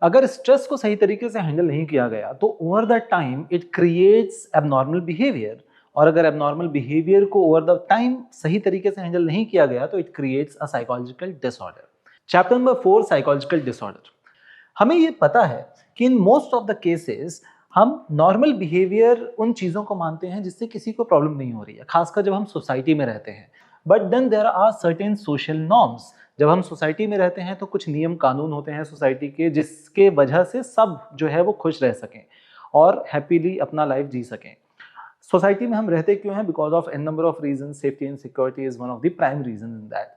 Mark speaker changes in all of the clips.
Speaker 1: अगर स्ट्रेस को सही तरीके से हैंडल नहीं किया गया तो over the time it creates abnormal behaviour, और अगर एबनॉर्मल बिहेवियर को ओवर द टाइम सही तरीके से हैंडल नहीं किया गया तो it creates a psychological disorder. Chapter number 4, psychological disorder. हमें ये पता है कि in most of the cases हम नॉर्मल बिहेवियर उन चीज़ों को मानते हैं जिससे किसी को प्रॉब्लम नहीं हो रही है, खासकर जब हम सोसाइटी में रहते हैं। But then there are certain social norms. जब हम सोसाइटी में रहते हैं तो कुछ नियम कानून होते हैं सोसाइटी के, जिसके वजह से सब जो है वो खुश रह सकें और हैप्पीली अपना लाइफ जी सकें। सोसाइटी में हम रहते क्यों हैं? Because of an number of reason. Safety and security is one of the prime reason in that.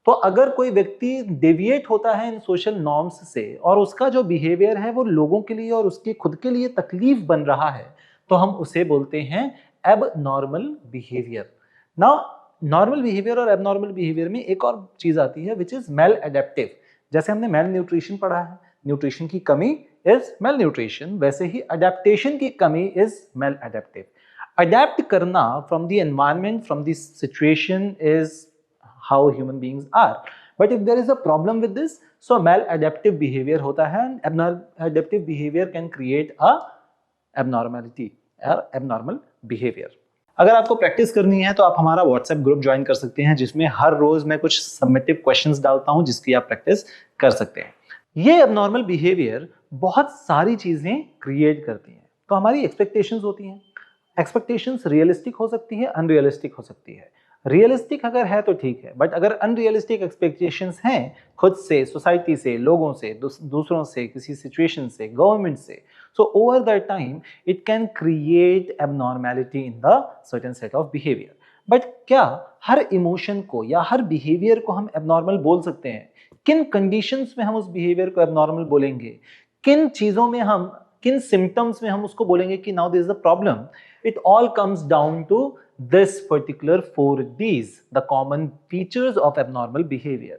Speaker 1: तो अगर कोई व्यक्ति डेविएट होता है इन सोशल नॉर्म्स से और उसका जो बिहेवियर है वो लोगों के लिए और उसके खुद के लिए तकलीफ बन रहा है, तो हम उसे बोलते हैं एब नॉर्मल बिहेवियर। ना नॉर्मल बिहेवियर और एबनॉर्मल बिहेवियर में एक और चीज आती है विच इज मेल एडेप्टिव। जैसे हमने मेल न्यूट्रिशन पढ़ा है, न्यूट्रिशन की कमी इज मेल न्यूट्रिशन, वैसे ही अडेप्टेशन की कमी इज मेल एडेप्टिव। अडेप्ट करना from the environment, from the situation is how human beings are. But if there is a problem with this, so maladaptive behavior होता है, and adaptive behavior can create a abnormality or abnormal behavior. अगर आपको practice करनी है तो आप हमारा WhatsApp group join कर सकते हैं, जिसमें हर रोज मैं कुछ सबमिटिव क्वेश्चंस डालता हूं जिसकी आप प्रैक्टिस कर सकते हैं। ये एबनॉर्मल बिहेवियर बहुत सारी चीजें क्रिएट करती हैं। तो हमारी एक्सपेक्टेशंस होती हैं। एक्सपेक्टेशंस रियलिस्टिक हो सकती है, अनरियलिस्टिक हो सकती है। रियलिस्टिक अगर है तो ठीक है, बट अगर अनरियलिस्टिक एक्सपेक्टेशंस हैं खुद से, सोसाइटी से, लोगों से, दूसरों से, किसी सिचुएशन से, गवर्नमेंट से, so over the time it can create abnormality in the certain set of behaviour. But क्या हर इमोशन को या हर बिहेवियर को हम एबनॉर्मल बोल सकते हैं? किन कंडीशंस में हम उस बिहेवियर को एबनॉर्मल बोलेंगे? किन चीजों में हम, किन सिम्टम्स में हम उसको बोलेंगे कि now this is the problem? It all comes down to this particular 4Ds, the common features of abnormal behavior.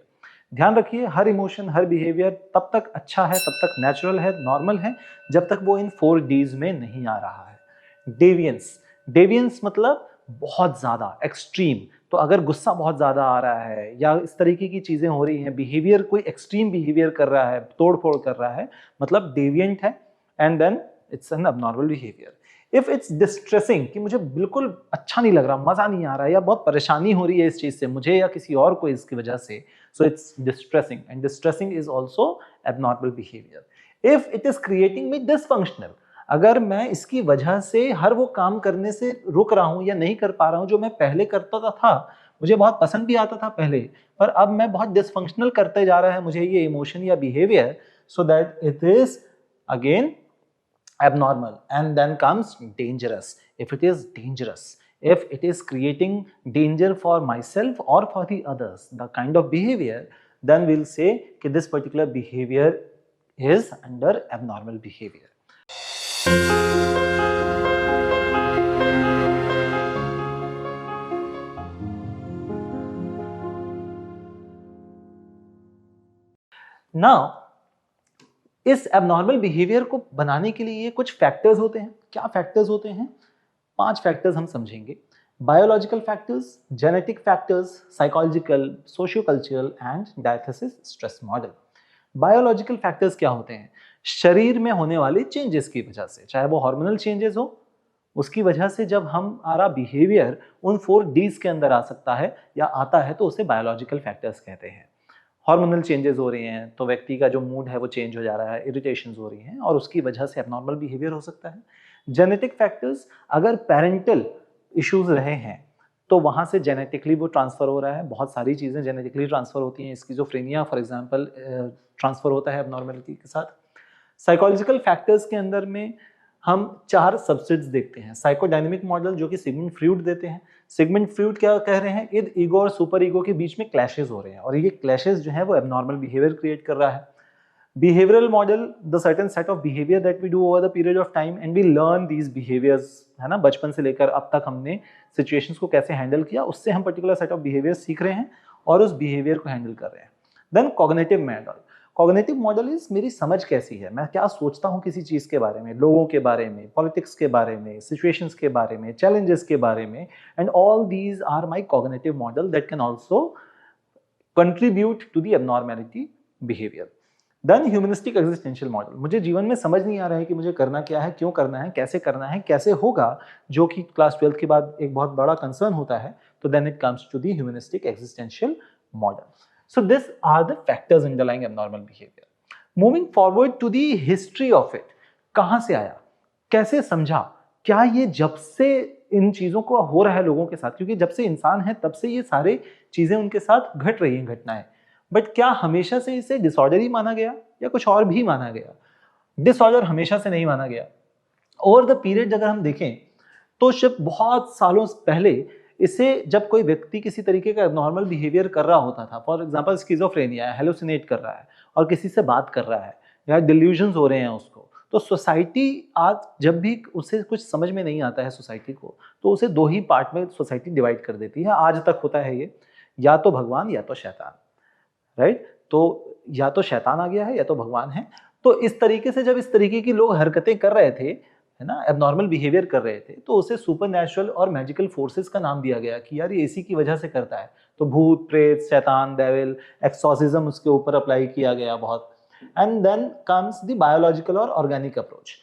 Speaker 1: ध्यान रखिए, हर इमोशन, हर बिहेवियर तब तक अच्छा है, तब तक नेचुरल है, नॉर्मल है, जब तक वो इन 4Ds में नहीं आ रहा है। डेवियंस, डेवियंस मतलब बहुत ज्यादा, एक्सट्रीम। तो अगर गुस्सा बहुत ज्यादा आ रहा है या इस तरीके की चीजें हो रही हैं, बिहेवियर कोई एक्सट्रीम बिहेवियर कर रहा है, तोड़ फोड़ कर रहा है, मतलब डेविएंट है, and then it's an abnormal behavior. If it's distressing, कि मुझे बिल्कुल अच्छा नहीं लग रहा, मजा नहीं आ रहा है, या बहुत परेशानी हो रही है इस चीज से मुझे या किसी और को इसकी वजह से, so it's distressing, and distressing is also abnormal behaviour. If it is creating me dysfunctional, अगर मैं इसकी वजह से हर वो काम करने से रुक रहा हूं या नहीं कर पा रहा हूं जो मैं पहले करता था, मुझे बहुत पसंद भी आता था पहले, पर अब मैं बहुत डिसफंक्शनल करते जा रहा है मुझे ये इमोशन या behaviour, so that it is again abnormal. And then comes dangerous. If it is dangerous, if it is creating danger for myself or for the others, the kind of behavior, then we'll say that this particular behavior is under abnormal behavior. Now, इस abnormal behaviour को बनाने के लिए कुछ factors होते हैं। क्या factors होते हैं? 5 फैक्टर्स हम समझेंगे। Biological factors, genetic factors, psychological, socio cultural and diathesis stress model. Biological factors क्या होते हैं? शरीर में होने वाले चेंजेस की वजह से, चाहे वो हार्मोनल चेंजेस हो, उसकी वजह से जब हमारा बिहेवियर उन 4Ds के अंदर आ सकता है या आता है, तो उसे बायोलॉजिकल फैक्टर्स कहते हैं। हार्मोनल चेंजेस हो रहे हैं तो व्यक्ति का जो मूड है वो चेंज हो जा रहा है, इरिटेशंस हो रही हैं और उसकी वजह से एबनॉर्मल बिहेवियर हो सकता है। जेनेटिक फैक्टर्स, अगर पेरेंटल इश्यूज रहे हैं तो वहां से जेनेटिकली वो ट्रांसफर हो रहा है। बहुत सारी चीजें जेनेटिकली ट्रांसफर होती हैं, स्किज़ोफ्रेनिया फॉर एग्जांपल ट्रांसफर होता है एबनॉर्मलिटी के साथ। साइकोलॉजिकल फैक्टर्स के अंदर में हम 4 सबसेट्स देखते हैं। साइकोडायनेमिक मॉडल जो कि सिगमंड फ्रॉइड देते हैं। सिगमंड फ्रॉइड क्या कह रहे हैं? इद ईगो और सुपर ईगो के बीच में क्लैशेस हो रहे हैं और ये क्लैशेस जो है वो एबनॉर्मल बिहेवियर क्रिएट कर रहा है। Behavioral model, the certain set of behavior that we do over the period of time and we learn these behaviors, है ना, बचपन से लेकर अब तक हमने सिचुएशंस को कैसे हैंडल किया, उससे हम पर्टिकुलर सेट ऑफ बिहेवियर सीख रहे हैं और उस बिहेवियर को हैंडल कर रहे हैं। Then cognitive model. Cognitive model is मेरी समझ कैसी है, मैं क्या सोचता हूँ किसी चीज के बारे में, लोगों के बारे में, पॉलिटिक्स के बारे में, सिचुएशंस के बारे में, चैलेंजेस के बारे में, and all these are my cognitive model that can also contribute to the abnormality behavior. Then humanistic existential model, मुझे जीवन में समझ नहीं आ रहा है कि मुझे करना क्या है, क्यों करना है, कैसे होगा, जो कि क्लास 12 के बाद एक बहुत बड़ा कंसर्न होता है, तो then it comes to the humanistic existential model. So this are the factors underlying abnormal behavior. Moving forward to the history of it, कहां से आया, कैसे समझा, क्या ये जब से इन चीजों को हो रहा है लोगों के साथ, क्योंकि जब से इंसान है तब से ये सारे चीजें उनके साथ घट रही हैं, घटनाएं, बट क्या हमेशा से इसे डिसऑर्डर ही माना गया या कुछ और भी माना गया? डिसऑर्डर हमेशा से नहीं माना गया. ओवर द पीरियड अगर हम देखें तो जब बहुत सालों पहले इसे, जब कोई व्यक्ति किसी तरीके का एबनॉर्मल बिहेवियर कर रहा होता था, फॉर एग्जांपल स्किज़ोफ्रेनिया है, हेलुसिनेट कर रहा है और किसी से बात कर रहा है या डिल्यूजन्स हो रहे हैं उसको, तो सोसाइटी आज जब भी उसे कुछ समझ में नहीं आता है सोसाइटी को, तो उसे दो ही पार्ट में सोसाइटी डिवाइड कर देती है. आज तक होता है ये, या तो भगवान या तो शैतान, राइट? तो या तो शैतान आ गया है या तो भगवान है. तो इस तरीके से जब इस तरीके की लोग हरकतें कर रहे थे, है ना, एबनॉर्मल बिहेवियर कर रहे थे, तो उसे सुपरनैचुरल और मैजिकल फोर्सेस का नाम दिया गया कि यार ये इसी की वजह से करता है. तो भूत प्रेत शैतान डेविल एक्सॉर्सिज्म उसके ऊपर अप्लाई किया गया बहुत. And then comes the biological और ऑर्गेनिक अप्रोच.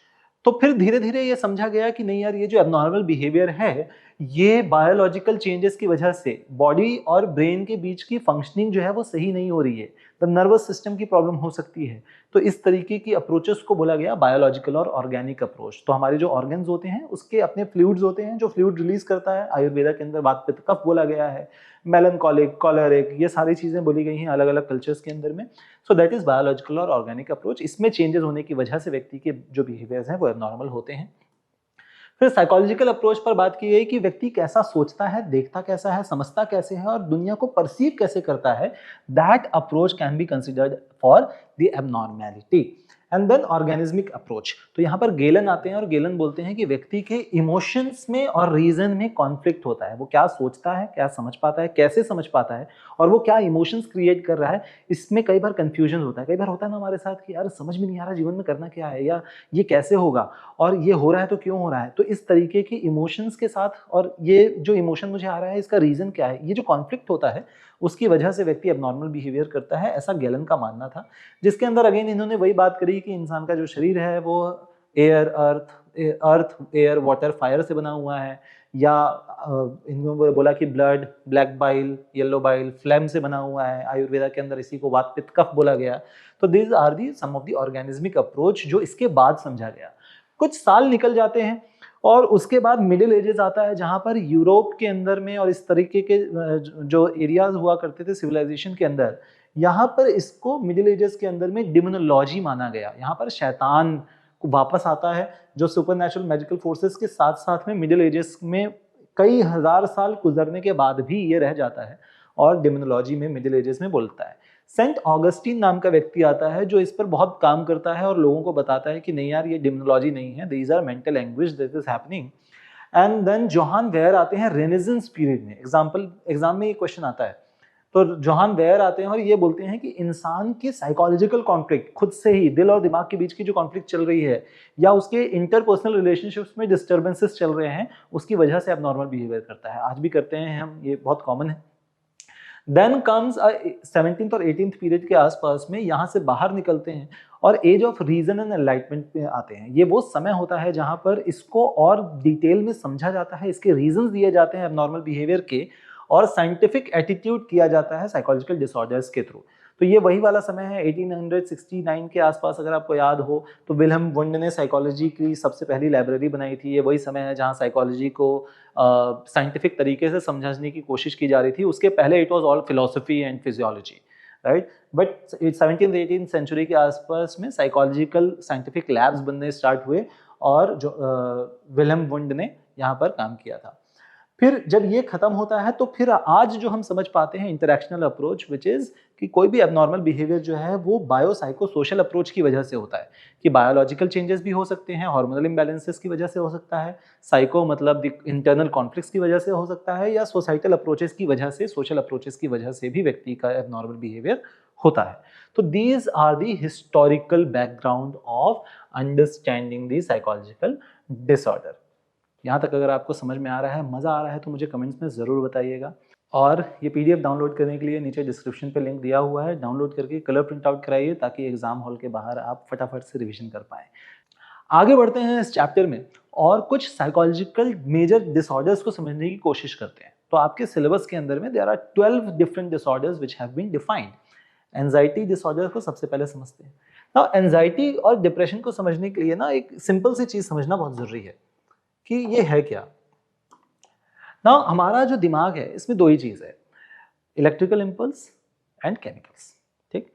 Speaker 1: तो फिर धीरे धीरे ये समझा गया कि नहीं यार, ये जो एबनॉर्मल बिहेवियर है, ये बायोलॉजिकल चेंजेस की वजह से बॉडी और ब्रेन के बीच की फंक्शनिंग जो है वो सही नहीं हो रही है, द नर्वस सिस्टम की प्रॉब्लम हो सकती है. तो इस तरीके की अप्रोचेस को बोला गया बायोलॉजिकल और ऑर्गेनिक अप्रोच. तो हमारे जो ऑर्गन्स होते हैं उसके अपने फ्लूइड्स होते हैं, जो फ्लूइड रिलीज करता है, आयुर्वेदा के अंदर वात पित्त कफ बोला गया है, मेलनकॉलिक कॉलरिक, ये सारी चीजें बोली गई हैं अलग अलग कल्चर्स के अंदर में. सो दैट इज बायोलॉजिकल और ऑर्गेनिक अप्रोच. इसमें चेंजेस होने की वजह से व्यक्ति के जो बिहेवियर्स हैं वो एबनॉर्मल होते हैं. फिर साइकोलॉजिकल अप्रोच पर बात की गई कि व्यक्ति कैसा सोचता है, देखता कैसा है, समझता कैसे है और दुनिया को परसीव कैसे करता है. That approach can be considered for the abnormality. And then organismic approach. तो यहाँ पर गेलन आते हैं और गेलन बोलते हैं कि व्यक्ति के इमोशंस में और रीजन में कॉन्फ्लिक्ट होता है. वो क्या सोचता है, क्या समझ पाता है, कैसे समझ पाता है, और वो क्या इमोशंस क्रिएट कर रहा है, इसमें कई बार कंफ्यूजन होता है. कई बार होता है ना हमारे साथ कि यार समझ में नहीं आ रहा जीवन में करना क्या है, या ये कैसे होगा, और ये हो रहा है तो क्यों हो रहा है. तो इस तरीके के इमोशंस के साथ, और ये जो इमोशन मुझे आ रहा है इसका रीजन क्या है, ये जो कॉन्फ्लिक्ट होता है उसकी वजह से व्यक्ति एबनॉर्मल बिहेवियर करता है, ऐसा गैलन का मानना था. जिसके अंदर अगेन इन्होंने वही बात करी कि इंसान का जो शरीर है वो air earth air water fire से बना हुआ है, या इन्होंने बोला कि blood black bile yellow bile flame से बना हुआ है. आयुर्वेदा के अंदर इसी को वात पित्त कफ बोला गया. तो these are the some of the organismic approach जो इसके बाद समझा गया. कुछ साल निकल जाते हैं और उसके बाद मिडिल एजेस आता है, जहां पर यूरोप के अंदर में और इस तरीके के जो एरियाज हुआ करते थे सिविलाइजेशन के अंदर, यहाँ पर इसको मिडिल एजेस के अंदर में डिमोनोलॉजी माना गया. यहाँ पर शैतान को वापस आता है, जो सुपरनैचुरल मैजिकल फोर्सेस के साथ साथ में मिडिल एजेस में कई हजार साल गुजरने के बाद भी ये रह जाता है और डिमोनोलॉजी में मिडिल एजेस में बोलता है. सेंट ऑगस्टीन नाम का व्यक्ति आता है जो इस पर बहुत काम करता है और लोगों को बताता है कि नहीं यार ये डिमोनोलॉजी नहीं है, these are mental language that is happening. And then Johann Weyer आते हैं रेनेसेंस पीरियड में. एग्जाम में ये क्वेश्चन आता है. तो जोहान वेयर आते हैं और ये बोलते हैं कि इंसान की साइकोलॉजिकल कॉन्फ्लिक्ट, खुद से ही दिल और दिमाग के बीच की जो कॉन्फ्लिक्ट चल रही है, या उसके इंटरपर्सनल रिलेशनशिप्स में डिस्टर्बेंसेस चल रहे हैं, उसकी वजह से एबनॉर्मल बिहेवियर करता है. आज भी करते हैं हम, ये बहुत कॉमन है. देन कम्स 17th और 18th पीरियड के आसपास में यहाँ से बाहर निकलते हैं और age of reason and enlightenment में आते हैं. ये वो समय होता है जहाँ पर इसको और डिटेल में समझा जाता है, इसके रीजंस दिए जाते हैं एबनॉर्मल बिहेवियर के, और साइंटिफिक एटीट्यूड किया जाता है साइकोलॉजिकल डिसऑर्डर्स के थ्रू. तो ये वही वाला समय है 1869 के आसपास. अगर आपको याद हो तो विल्हेम वुंड ने साइकोलॉजी की सबसे पहली लाइब्रेरी बनाई थी. ये वही समय है जहाँ साइकोलॉजी को साइंटिफिक तरीके से समझने की कोशिश की जा रही थी. उसके पहले it was all philosophy and physiology, right. But 17th-18th century के आसपास में साइकोलॉजिकल साइंटिफिक लैब्स बनने स्टार्ट हुए और जो विल्हेम वुंड ने यहाँ पर काम किया था. फिर जब ये खत्म होता है तो फिर आज जो हम समझ पाते हैं इंटरैक्शनल अप्रोच, विच इज कि कोई भी एबनॉर्मल बिहेवियर जो है वो बायो साइको सोशल अप्रोच की वजह से होता है. कि बायोलॉजिकल चेंजेस भी हो सकते हैं, हार्मोनल इम्बैलेंसेस की वजह से हो सकता है, साइको मतलब इंटरनल कॉन्फ्लिक्ट्स की वजह से हो सकता है, या सोसाइटल अप्रोचेस की वजह से, सोशल अप्रोचेस की वजह से भी व्यक्ति का एबनॉर्मल बिहेवियर होता है. तो these are the historical background of understanding the psychological disorder. यहाँ तक अगर आपको समझ में आ रहा है, मज़ा आ रहा है, तो मुझे कमेंट्स में ज़रूर बताइएगा. और ये पीडीएफ डाउनलोड करने के लिए नीचे डिस्क्रिप्शन पे लिंक दिया हुआ है, डाउनलोड करके कलर प्रिंट आउट कराइए ताकि एग्जाम हॉल के बाहर आप फटाफट से रिवीजन कर पाएँ। आगे बढ़ते हैं इस चैप्टर में और कुछ साइकोलॉजिकल मेजर डिसऑर्डर्स को समझने की कोशिश करते हैं। तो आपके सिलेबस के अंदर में there are 12 different disorders which have been defined. Anxiety disorder को सबसे पहले समझते हैं। नाउ एंजाइटी और डिप्रेशन को समझने के लिए ना एक सिंपल सी चीज समझना बहुत जरूरी है कि ये है क्या। नाउ हमारा जो दिमाग है इसमें दो ही चीज है, इलेक्ट्रिकल इम्पल्स एंड केमिकल्स। ठीक,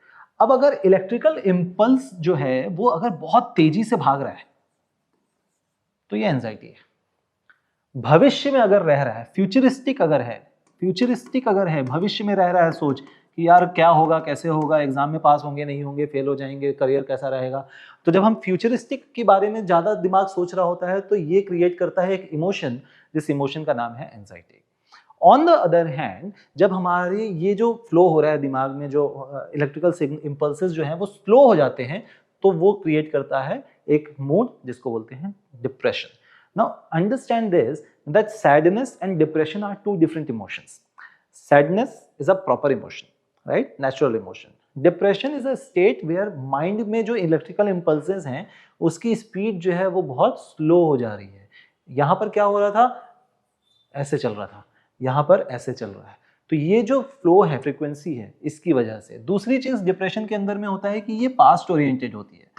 Speaker 1: अब अगर इलेक्ट्रिकल इम्पल्स जो है वो अगर बहुत तेजी से भाग रहा है तो ये एंजाइटी है। भविष्य में अगर रह रहा है, फ्यूचरिस्टिक अगर है, भविष्य में रह रहा है सोच कि यार क्या होगा, कैसे होगा, एग्जाम में पास होंगे नहीं होंगे, फेल हो जाएंगे, करियर कैसा रहेगा, तो जब हम फ्यूचरिस्टिक के बारे में ज्यादा दिमाग सोच रहा होता है तो ये क्रिएट करता है एक इमोशन, जिस इमोशन का नाम है anxiety. On the other hand जब हमारे ये जो फ्लो हो रहा है दिमाग में, जो इलेक्ट्रिकल इम्पल्सेस जो हैं वो स्लो हो जाते हैं, तो वो क्रिएट करता है एक मूड जिसको बोलते हैं depression. Now understand this that sadness and depression are two different emotions. Sadness is a proper emotion, right, natural emotion. Depression is a state where mind में जो इलेक्ट्रिकल इम्पल्सेस हैं उसकी स्पीड जो है वो बहुत स्लो हो जा रही है। यहां पर क्या हो रहा था, ऐसे चल रहा था, यहाँ पर ऐसे चल रहा है। तो ये जो फ्लो है, फ्रीक्वेंसी है, इसकी वजह से। दूसरी चीज डिप्रेशन के अंदर में होता है कि ये पास्ट ओरिएंटेड होती है।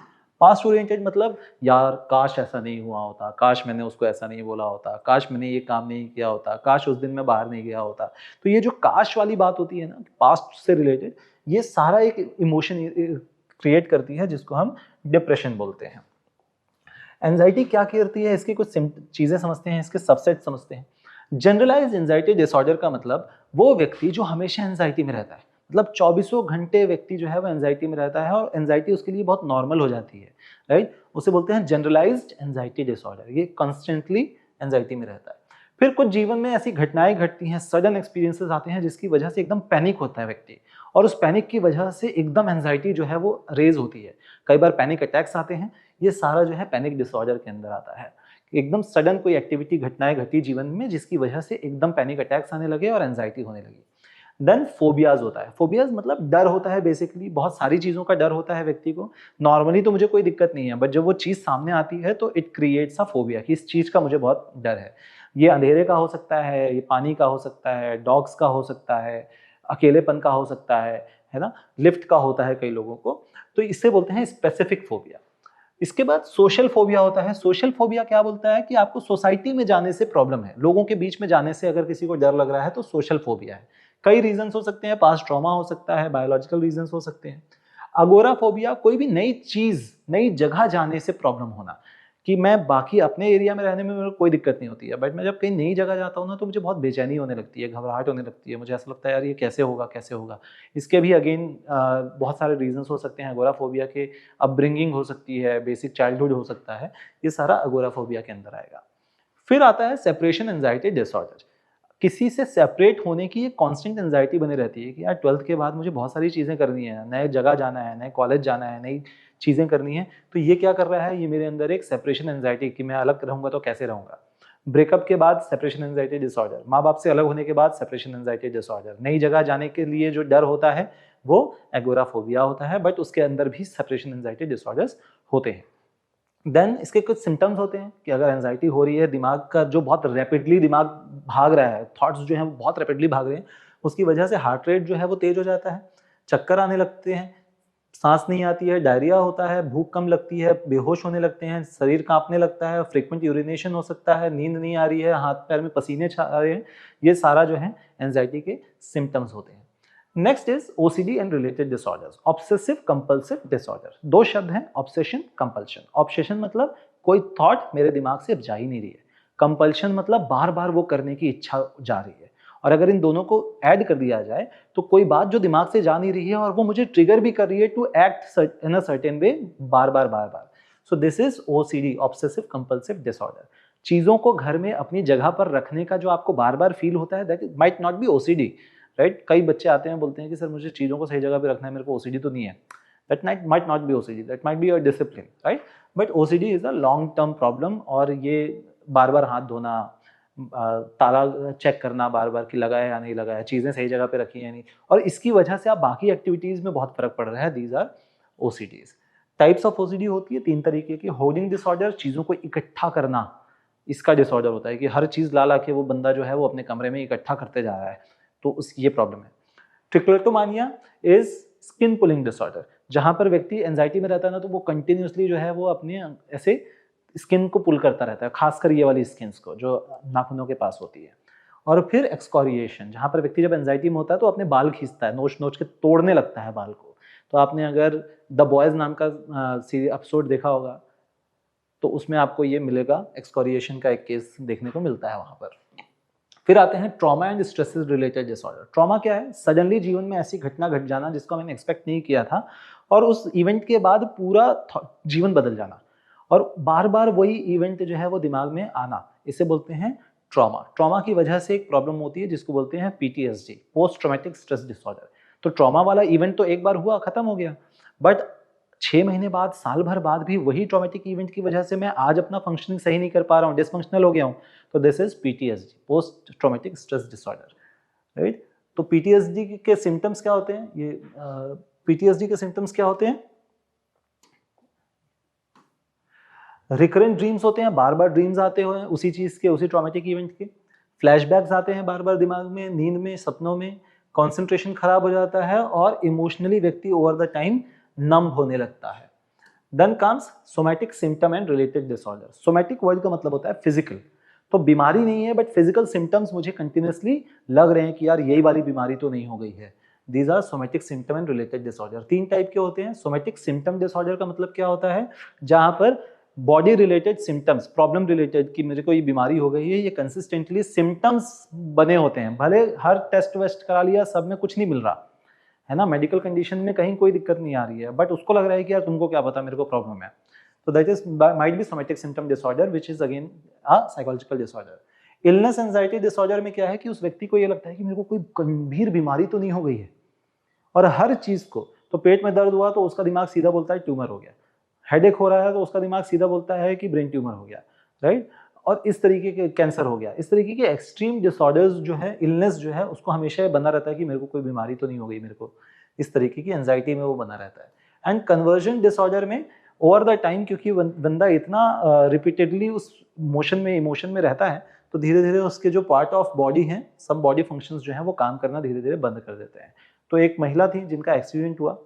Speaker 1: पास्ट ओरिएंटेड मतलब यार काश ऐसा नहीं हुआ होता, काश मैंने उसको ऐसा नहीं बोला होता, काश मैंने ये काम नहीं किया होता, काश उस दिन मैं बाहर नहीं गया होता। तो ये जो काश वाली बात होती है ना, पास्ट से रिलेटेड, ये सारा एक इमोशन क्रिएट करती है जिसको हम डिप्रेशन बोलते हैं। एंजाइटी क्या करती है, इसकी कुछ चीजें समझते हैं, इसके सबसेट समझते हैं। जनरलाइज एंजाइटी डिसऑर्डर का मतलब वो व्यक्ति जो हमेशा एंजाइटी में रहता है, मतलब 24 घंटे व्यक्ति जो है वो एंजाइटी में रहता है और एंजाइटी उसके लिए बहुत नॉर्मल हो जाती है, राइट, उसे बोलते हैं जनरलाइज्ड एंजाइटी डिसऑर्डर। ये कॉन्स्टेंटली एंजाइटी में रहता है। फिर कुछ जीवन में ऐसी घटनाएं घटती हैं, सडन एक्सपीरियंसेस आते हैं जिसकी वजह से एकदम पैनिक होता है व्यक्ति, और उस पैनिक की वजह से एकदम एंजाइटी जो है वो रेज होती है। कई बार पैनिक अटैक्स आते हैं। ये सारा जो है पैनिक डिसऑर्डर के अंदर आता है। एकदम सडन कोई एक्टिविटी, घटनाएं घटी जीवन में जिसकी वजह से एकदम पैनिक अटैक्स आने लगे और एंजाइटी होने लगी। देन फोबियाज होता है। फोबियाज मतलब डर होता है, बेसिकली बहुत सारी चीजों का डर होता है व्यक्ति को। नॉर्मली तो मुझे कोई दिक्कत नहीं है, बट जब वो चीज सामने आती है तो इट क्रिएट्स अ फोबिया कि इस चीज का मुझे बहुत डर है। ये अंधेरे का हो सकता है, ये पानी का हो सकता है, डॉग्स का हो सकता है, अकेलेपन का हो सकता है ना, लिफ्ट का होता है कई लोगों को। तो इससे बोलते हैं स्पेसिफिक फोबिया। इसके बाद सोशल फोबिया होता है। सोशल फोबिया क्या बोलता है कि आपको सोसाइटी में जाने से प्रॉब्लम है, लोगों के बीच में जाने से अगर किसी को डर लग रहा है तो सोशल फोबिया है। कई रीजंस हो सकते हैं, पास्ट ट्रॉमा हो सकता है, बायोलॉजिकल रीजंस हो सकते हैं। अगोराफोबिया, कोई भी नई चीज, नई जगह जाने से प्रॉब्लम होना, कि मैं बाकी अपने एरिया में रहने में मेरे को कोई दिक्कत नहीं होती है, बट मैं जब कहीं नई जगह जाता हूँ ना तो मुझे बहुत बेचैनी होने लगती है, घबराहट होने लगती है, मुझे ऐसा लगता है यार ये कैसे होगा, कैसे होगा। इसके भी अगेन बहुत सारे रीजंस हो सकते हैं अगोराफोबिया के। अपब्रिंगिंग हो सकती है, बेसिक चाइल्डहुड हो सकता है, ये सारा अगोराफोबिया के अंदर आएगा। फिर आता है सेपरेशन एंजाइटी डिसऑर्डर। किसी से सेपरेट होने की एक कांस्टेंट एंजाइटी बनी रहती है कि यार 12th के बाद मुझे बहुत सारी चीज़ें करनी है, नए जगह जाना है, नए कॉलेज जाना है, नई चीज़ें करनी है। तो ये क्या कर रहा है, ये मेरे अंदर एक सेपरेशन एंजाइटी कि मैं अलग रहूंगा तो कैसे रहूंगा। ब्रेकअप के बाद सेपरेशन एंजाइटी डिसऑर्डर, माँ बाप से अलग होने के बाद सेपरेशन एंजाइटी डिसऑर्डर, नई जगह जाने के लिए जो डर होता है वो एगोराफोबिया होता है, बट उसके अंदर भी सेपरेशन एंजाइटी डिसऑर्डर्स होते हैं। देन इसके कुछ सिम्टम्स होते हैं कि अगर एंजाइटी हो रही है, दिमाग का जो बहुत रैपिडली दिमाग भाग रहा है, थॉट्स जो हैं वो बहुत रैपिडली भाग रहे हैं, उसकी वजह से हार्ट रेट जो है वो तेज हो जाता है, चक्कर आने लगते हैं, सांस नहीं आती है, डायरिया होता है, भूख कम लगती है, बेहोश होने लगते हैं, शरीर कांपने लगता है, फ्रीक्वेंट यूरिनेशन हो सकता है, नींद नहीं आ रही है, हाथ पैर में पसीने आ रहे हैं। ये सारा जो है एंजाइटी के सिम्टम्स होते हैं। Next is OCD and related disorders, obsessive compulsive disorder. दो शब्द हैं, ऑब्सेशन, कंपल्शन। ऑब्सेशन मतलब कोई थॉट मेरे दिमाग से अब जा ही नहीं रही है, कंपल्शन मतलब बार बार वो करने की इच्छा जा रही है। और अगर इन दोनों को ऐड कर दिया जाए तो कोई बात जो दिमाग से जा नहीं रही है और वो मुझे ट्रिगर भी कर रही है to act in a certain way, बार बार बार बार। So this is OCD, obsessive compulsive disorder. चीजों को घर में अपनी जगह पर रखने का जो आपको बार बार फील होता है, that might not be OCD, right. कई बच्चे आते हैं बोलते हैं कि सर मुझे चीज़ों को सही जगह पे रखना है, मेरे को ओसीडी तो नहीं है। That might not be OCD, that might be your discipline, right. But OCD is a long term problem, और ये बार बार हाथ धोना, ताला चेक करना बार बार कि लगा है या नहीं लगा है, चीज़ें सही जगह पे रखी है या नहीं, और इसकी वजह से आप बाकी एक्टिविटीज़ में बहुत फर्क पड़ रहा है। These are OCDs. Types of OCD होती है 3 तरीके की। होर्डिंग डिसऑर्डर, चीज़ों को इकट्ठा करना, इसका डिसऑर्डर होता है कि हर चीज़ ला ला के वो बंदा जो है वो अपने कमरे में इकट्ठा करते जा रहा है, तो उस ये प्रॉब्लम है। ट्रिकोलेटोमानिया इज स्किन पुलिंग डिसऑर्डर, जहां पर व्यक्ति एंजाइटी में रहता है ना, तो वो कंटिन्यूसली जो है वो अपने ऐसे स्किन को पुल करता रहता है, खासकर ये वाली स्किन्स को जो नाखूनों के पास होती है। और फिर एक्सकोरिएशन, जहां पर व्यक्ति जब एंजाइटी में होता है तो अपने बाल खींचता है, नोच नोच के तोड़ने लगता है बाल को। तो आपने अगर द बॉयज नाम का एपिसोड देखा होगा तो उसमें आपको ये मिलेगा, एक्सकोरिएशन का एक केस देखने को मिलता है वहां पर। फिर आते हैं trauma and stress related disorder. Trauma क्या है? सडनली जीवन में ऐसी घटना घट जाना जिसको मैंने एक्सपेक्ट नहीं किया था, और उस इवेंट के बाद पूरा जीवन बदल जाना, और बार बार वही इवेंट जो है वो दिमाग में आना, इसे बोलते हैं ट्रॉमा। ट्रॉमा की वजह से एक प्रॉब्लम होती है जिसको बोलते हैं PTSD, post traumatic stress disorder. तो ट्रॉमा वाला इवेंट तो एक बार हुआ, खत्म हो गया, बट 6 महीने बाद, साल भर बाद भी वही ट्रॉमेटिक इवेंट की वजह से मैं आज अपना फंक्शनिंग सही नहीं कर पा रहा हूँ, डिसफंक्शनल हो गया हूँ, तो this is PTSD, post traumatic stress disorder, right. तो पीटीएसडी के सिम्टम्स क्या होते हैं? ये पीटीएसडी के सिम्टम्स क्या होते हैं? रिकरेंट ड्रीम्स होते हैं, बार बार ड्रीम्स आते हुए उसी चीज के, उसी ट्रॉमेटिक इवेंट के। फ्लैशबैक्स आते हैं बार बार दिमाग में, नींद में, सपनों में। कंसंट्रेशन खराब हो जाता है और इमोशनली व्यक्ति ओवर द टाइम नम होने लगता है। Then comes somatic symptom and related disorder. Somatic word का मतलब होता है फिजिकल, तो बीमारी नहीं है बट फिजिकल सिम्टम्स मुझे कंटिन्यूसली लग रहे हैं कि यार यही वाली बीमारी तो नहीं हो गई है। These are somatic symptom and related disorder. 3 type के होते हैं। सोमैटिक सिम्टम डिसऑर्डर का मतलब क्या होता है? जहां पर body related symptoms, problem related कि मेरे को ये बीमारी हो गई है, ये कंसिस्टेंटली सिम्टम्स बने होते हैं, भले हर टेस्ट वेस्ट करा लिया, सब में कुछ नहीं मिल रहा है ना, मेडिकल कंडीशन में कहीं कोई दिक्कत नहीं आ रही है, बट उसको लग रहा है कि यार तुमको क्या पता, मेरे को प्रॉब्लम है। तो that is might be somatic symptom disorder which is again a psychological disorder. Illness anxiety disorder में क्या है कि उस व्यक्ति को ये लगता है कि मेरे को कोई गंभीर बीमारी तो नहीं हो गई है, और हर चीज को, तो पेट में दर्द हुआ तो उसका दिमाग सीधा बोलता है ट्यूमर हो गया, हेडेक हो रहा है तो उसका दिमाग सीधा बोलता है कि ब्रेन ट्यूमर हो गया, राइट। और इस तरीके के कैंसर हो गया, इस तरीके के एक्सट्रीम डिसऑर्डर्स जो है, इलनेस जो है, उसको हमेशा बना रहता है कि मेरे को कोई बीमारी तो नहीं हो गई मेरे को, इस तरीके की एंजाइटी में वो बना रहता है। एंड कन्वर्जन डिसऑर्डर में ओवर द टाइम, क्योंकि बंदा इतना रिपीटेडली उस मोशन में, इमोशन में रहता है, तो धीरे धीरे उसके जो पार्ट ऑफ बॉडी हैं, सब बॉडी फंक्शंस जो हैं वो काम करना धीरे धीरे बंद कर देते हैं। तो एक महिला थी जिनका एक्सीडेंट हुआ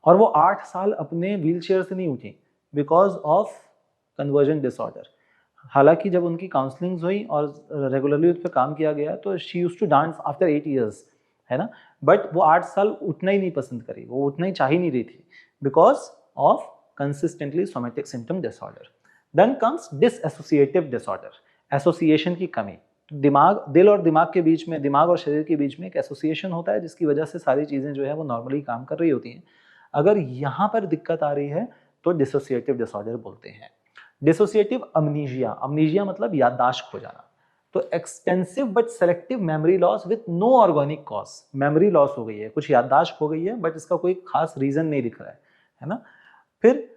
Speaker 1: और वो 8 साल अपने व्हीलचेयर से नहीं उठी बिकॉज ऑफ कन्वर्जन डिसऑर्डर। हालांकि जब उनकी काउंसलिंग हुई और रेगुलरली उस पर काम किया गया तो she used to dance after 8 years, है ना, बट वो 8 साल उठना ही नहीं पसंद करी, वो उठना ही चाह ही नहीं रही थी because of consistently somatic symptom disorder. Then comes dissociative disorder, association की कमी। दिमाग, दिल और दिमाग के बीच में, दिमाग और शरीर के बीच में एक एसोसिएशन होता है जिसकी वजह से सारी चीज़ें जो है वो नॉर्मली काम कर रही होती हैं। अगर यहाँ पर दिक्कत आ रही है तो डिसोसिएटिव डिसऑर्डर बोलते हैं। डिसोसिएटिव अमनीजिया, अमनीजिया मतलब याददाश्त खो जाना। तो extensive but selective memory loss with no organic cause, memory loss हो गई है, कुछ याददाश्त हो गई है बट इसका कोई खास रीजन नहीं दिख रहा है ना। फिर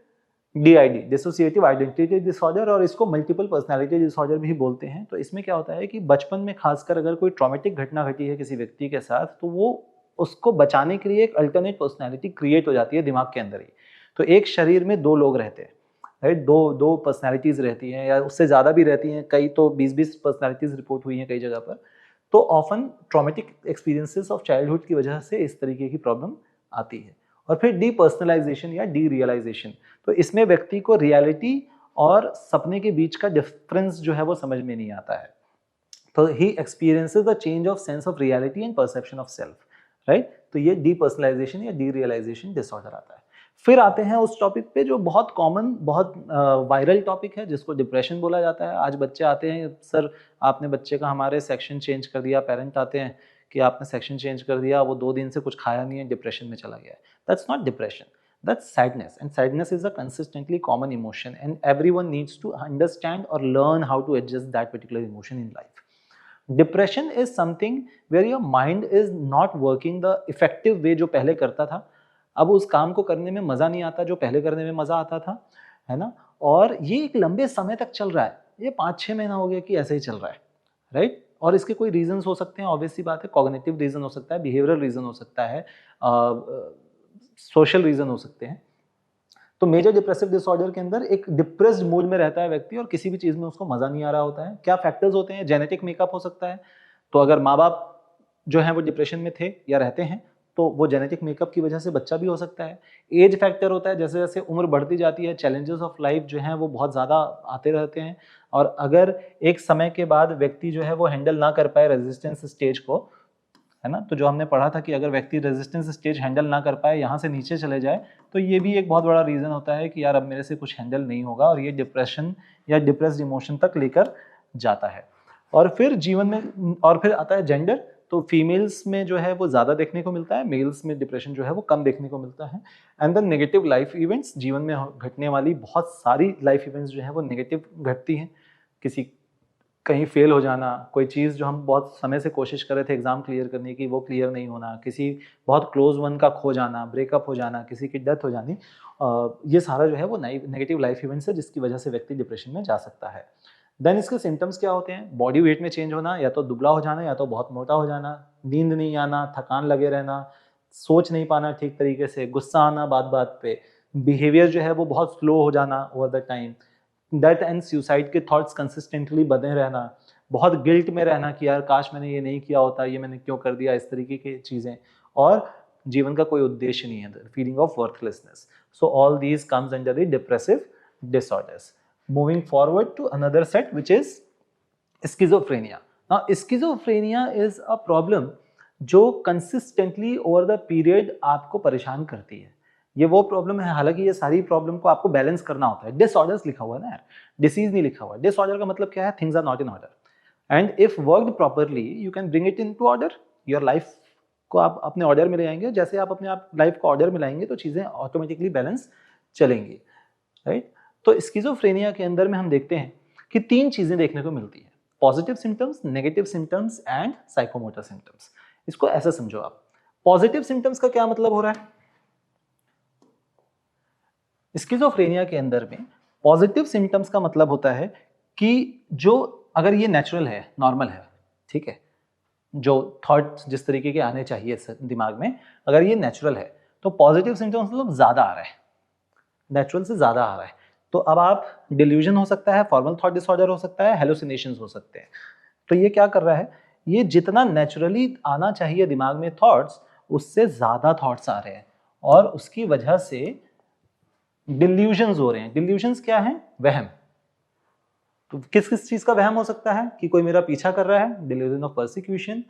Speaker 1: DID, डिसोसिएटिव आइडेंटिटी डिसऑर्डर, और इसको मल्टीपल पर्सनालिटी डिसऑर्डर भी बोलते हैं। तो इसमें क्या होता है कि बचपन में खासकर अगर कोई ट्रॉमेटिक घटना घटी है किसी व्यक्ति के साथ, तो वो उसको बचाने के लिए एक अल्टरनेट पर्सनालिटी क्रिएट हो जाती है दिमाग के अंदर ही। तो एक शरीर में 2 लोग रहते हैं, राइट, दो पर्सनालिटीज रहती हैं या उससे ज़्यादा भी रहती हैं, कई तो 20-20 पर्सनालिटीज रिपोर्ट हुई हैं कई जगह पर। तो often traumatic experiences of childhood की वजह से इस तरीके की प्रॉब्लम आती है। और फिर डीपर्सनलाइजेशन या डी रियलाइजेशन, तो इसमें व्यक्ति को रियलिटी और सपने के बीच का डिफरेंस जो है वो समझ में नहीं आता है। तो ही experiences the change of sense of reality and perception of self, right. तो ये डीपर्सनलाइजेशन या डी रियलाइजेशन डिसऑर्डर आता है। फिर आते हैं उस टॉपिक पे जो बहुत कॉमन, बहुत वायरल टॉपिक है जिसको डिप्रेशन बोला जाता है। आज बच्चे आते हैं, सर आपने बच्चे का हमारे सेक्शन चेंज कर दिया, पेरेंट आते हैं कि आपने सेक्शन चेंज कर दिया, वो 2 दिन से कुछ खाया नहीं है, डिप्रेशन में चला गया है। That's not depression, that's sadness, and sadness is a consistently common emotion and everyone needs to understand or learn how to adjust that particular emotion in life. Depression is something where your mind is not working the effective way जो पहले करता था। अब उस काम को करने में मजा नहीं आता जो पहले करने में मजा आता था, है ना। और ये एक लंबे समय तक चल रहा है, ये 5-6 महीना हो गया कि ऐसे ही चल रहा है, राइट? और इसके कोई रीजंस हो सकते हैं, ऑब्वियस सी बात है, कॉग्निटिव रीजन हो सकता है, बिहेवियरल रीजन हो सकता है, सोशल रीजन हो सकते हैं। तो मेजर डिप्रेसिव डिसऑर्डर के अंदर एक डिप्रेस्ड मूड में रहता है व्यक्ति और किसी भी चीज में उसको मजा नहीं आ रहा होता है। क्या फैक्टर्स होते हैं? जेनेटिक मेकअप हो सकता है, तो अगर माँ बाप जो है वो डिप्रेशन में थे या रहते हैं तो वो जेनेटिक मेकअप की वजह से बच्चा भी हो सकता है। एज फैक्टर होता है, जैसे जैसे उम्र बढ़ती जाती है चैलेंजेस ऑफ लाइफ जो हैं वो बहुत ज़्यादा आते रहते हैं, और अगर एक समय के बाद व्यक्ति जो है वो हैंडल ना कर पाए रेजिस्टेंस स्टेज को, है ना, तो जो हमने पढ़ा था कि अगर व्यक्ति रेजिस्टेंस स्टेज हैंडल ना कर पाए, यहाँ से नीचे चले जाए, तो ये भी एक बहुत बड़ा रीज़न होता है कि यार अब मेरे से कुछ हैंडल नहीं होगा, और ये डिप्रेशन या डिप्रेस्ड इमोशन तक लेकर जाता है। और फिर जीवन में और फिर आता है जेंडर। तो फीमेल्स में जो है वो ज़्यादा देखने को मिलता है, मेल्स में डिप्रेशन जो है वो कम देखने को मिलता है। And then negative life events, जीवन में घटने वाली बहुत सारी लाइफ इवेंट्स जो है वो नेगेटिव घटती हैं। किसी कहीं फेल हो जाना, कोई चीज़ जो हम बहुत समय से कोशिश कर रहे थे एग्जाम क्लियर करने की वो क्लियर नहीं होना, किसी बहुत क्लोज वन का खो जाना, ब्रेकअप हो जाना, किसी की डेथ हो जानी, ये सारा जो है वो नेगेटिव लाइफ इवेंट्स है जिसकी वजह से व्यक्ति डिप्रेशन में जा सकता है। देन इसके सिम्टम्स क्या होते हैं? बॉडी वेट में चेंज होना, या तो दुबला हो जाना या तो बहुत मोटा हो जाना, नींद नहीं आना, थकान लगे रहना, सोच नहीं पाना ठीक तरीके से, गुस्सा आना बात बात पे, बिहेवियर जो है वो बहुत स्लो हो जाना over the time, death and suicide के थॉट्स कंसिस्टेंटली बने रहना, बहुत गिल्ट में रहना कि यार काश मैंने ये नहीं किया होता, ये मैंने क्यों कर दिया, इस तरीके की चीज़ें, और जीवन का कोई उद्देश्य नहीं है, feeling of worthlessness. So all these comes under the depressive disorders. Moving forward to another set, which is schizophrenia. Now, schizophrenia is a problem जो consistently over the period आपको परेशान करती है। ये वो प्रॉब्लम है, हालांकि ये सारी प्रॉब्लम को आपको बैलेंस करना होता है। डिसऑर्डर्स लिखा हुआ है ना यार, डिसीज नहीं लिखा हुआ। डिसऑर्डर का मतलब क्या है? Things are not in order, and if worked properly you can bring it into order. Your life को आप अपने ऑर्डर में ले आएंगे, जैसे आप अपने आप लाइफ को ऑर्डर में लाएंगे तो चीज़ें ऑटोमेटिकली बैलेंस चलेंगी, राइट? तो स्किज़ोफ्रेनिया के अंदर में हम देखते हैं कि 3 चीजें देखने को मिलती है: positive symptoms, negative symptoms and psychomotor symptoms. इसको ऐसा समझो आप। पॉजिटिव सिम्टम्स का क्या मतलब हो रहा है? स्किज़ोफ्रेनिया के अंदर में पॉजिटिव सिम्टम्स का मतलब होता है कि जो अगर ये नेचुरल है, नॉर्मल है, ठीक है, जो थॉट्स जिस तरीके के आने चाहिए दिमाग में, अगर ये नेचुरल है तो पॉजिटिव सिम्टम्स मतलब ज्यादा आ रहा है, नेचुरल से ज्यादा आ रहा है। तो अब आप डिल्यूजन हो सकता है, फॉर्मल थॉट डिसऑर्डर हो सकता है, हेलुसिनेशंस हो सकते हैं। तो ये क्या कर रहा है? ये जितना नेचुरली आना चाहिए दिमाग में थॉट्स, उससे ज्यादा थॉट्स आ रहे हैं, और उसकी वजह से डिल्यूजन्स हो रहे हैं। डिल्यूजन्स क्या है? वहम। तो किस किस चीज का वहम हो सकता है? कि कोई मेरा पीछा कर रहा है, डिल्यूजन ऑफ परसिक्यूशन,